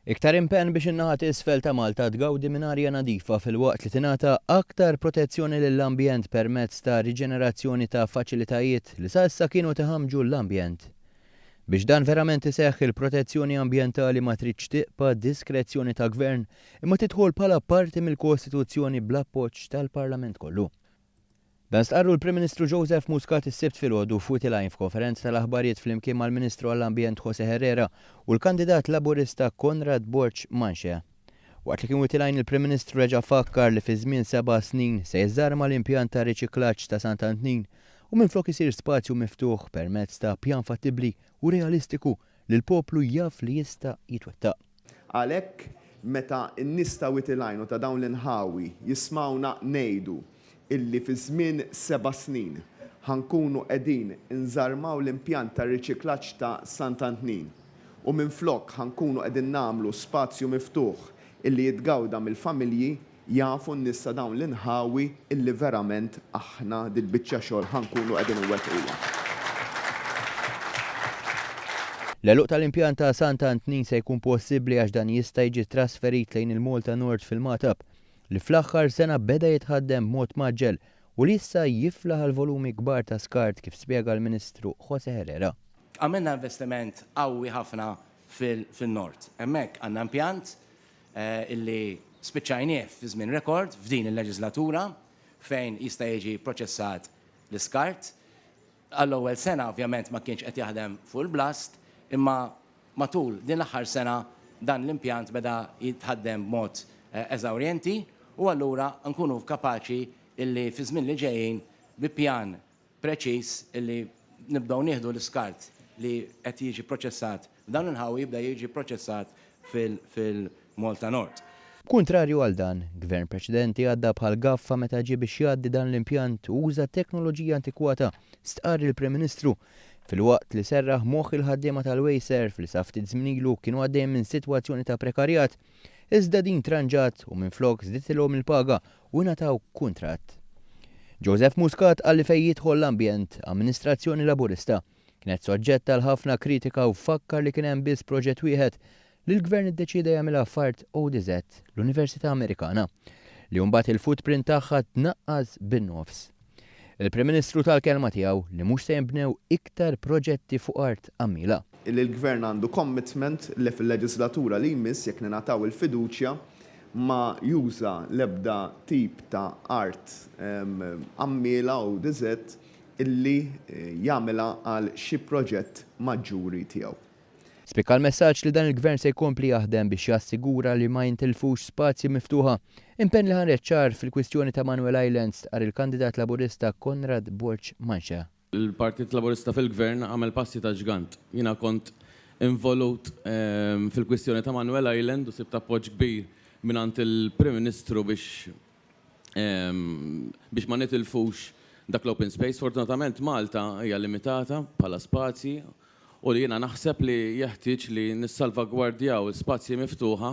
Iktar impenn biex in-naħa t'isfel ta' Malta tgawdi minn arja nadifa fil-waqt li tingħata aktar protezzjoni lill-ambjent permezz ta' riġenerazzjoni ta' faċilitajiet li sa issa kienu teħamġu l-ambjent. Biex dan verament iseħħ il-protezzjoni ambjentali ma tridx tibqa' diskrezzjoni ta' gvern imma tidħol bħala parti mill-Kostituzzjoni bl-appoġġ tal-Parlament kollu. Dan stqarru l-Prim Ministru Joseph Muscat is-Sibt filgħodu f'Utilajn f'konferenza tal-aħbarijiet flimkien mal-Ministru għall-Ambjent José Herrera u l-kandidat Laburista Konrad Borċ Manxe. Waqt li kien Utilajn il-Prim Ministru reġa' fakkar li fi żmien 7 snin se jiżarma l-impjant ta' riċiklaġġ ta' Sant'Antnin u minflok isir spazju miftuħ permezz ta' pjan fattibbli u realistiku li l-poplu jaf li jista' jitwettaq. Għalhekk meta n-nies ta' Utilajn u ta' dawn l-inħawi jismawna ngħidu illi fi żmien 7 snin ħankunu qegħdin inżarmaw l-impjant ta' riċiklaġġ ta' Sant'Antnin u minflok ħankunu qegħdin nagħmlu spazju miftuħ illi jitgawda mill-familji jafu n-nies ta' dawn l-inħawi illi verament aħna dil-biċċa xogħol ħankunu qegħdin iwettquha. L-għeluq tal-impjant ta' Sant'Antnin se jkun possibbli għax dan jista' jiġi trasferit lejn il-Malta Nord fil-Matab li fl-aħħar sena beda jitħaddem mod maġġel u li issa jiflaħ għal-volumi kbar ta' skart kif spjega l-Ministru José Herrera. Għamilna investiment qawwi ħafna fil-Nord. Hemmhekk għandna impjant illi spiċċajnieh fi żmien rekord f'din il-leġislatura fejn jista' jiġi proċessat l-iskart. Għall-ewwel sena ovvjament ma kienx qed jaħdem full blast, imma matul din l-aħħar sena dan l-impjant beda jitħaddem mod eżawrjenti u allura nkunu kapaċi illi fi żmien li ġejjin bi pjan preċiż illi nibdew nieħdu l-iskart li qed jiġi proċessat f'dan il-ħawi jibda jiġi proċessat fil-Malta Nord. Kuntrarju għal dan, gvern preċedenti għadda bħal gaffa meta ġie biex jgħaddi dan l-impjant u uża teknoloġija antikwata stqarr il-Prim Ministru fil-waqt li serraħ moħħ il-ħaddiema tal-Wayserv li sa ftit żminilu kienu għaddejjem minn sitwazzjoni ta' prekarjat. Iżda din tranġat u minflok żdittilhom il-paga u ngħataw kuntratt. Joseph Muscat qal li fejn jidħol l-ambjent amministrazzjoni laburista kienet soġġetta għal ħafna kritika u fakkar li kien hemm biss proġett wieħed li l-gvern iddeċida jagħmilha f'art ODZ, l-Università Amerikana, li mbagħad il-footprint tagħha tnaqqas bin-nofs. Il-Prim Ministru tal-kelma tiegħu li mhux se jinbnew iktar proġetti fuq art għamila. Il-gvern għandu commitment li fil-leġislatura li jmiss jekk ningħataw il-fiduċja ma juża l-ebda tip ta' art għamila u diżett illi jagħmilha għal xi proġett maġġuri tiegħu. Spika l-messaġġ li dan il-gvern se jkompli jaħdem biex jassigura li ma jintilfux spazji miftuħa impenn li ħareġ ċar fil-kwistjoni ta' Manuel Islands għar il-kandidat laburista Konrad Borċ Manxe. Il-Partit Laburista fil-Gvern għamel passi ta' ġgant. Jiena kont involut fil-kwistjoni ta' Manuel Island u sibt appoġġ kbir mingħand il-Prim Ministru biex ma nitilfux dak l-open space. Fortunatament Malta hija limitata bħala spazji u li jiena naħseb li jeħtieġ li nissalvagwardjaw spazji miftuħa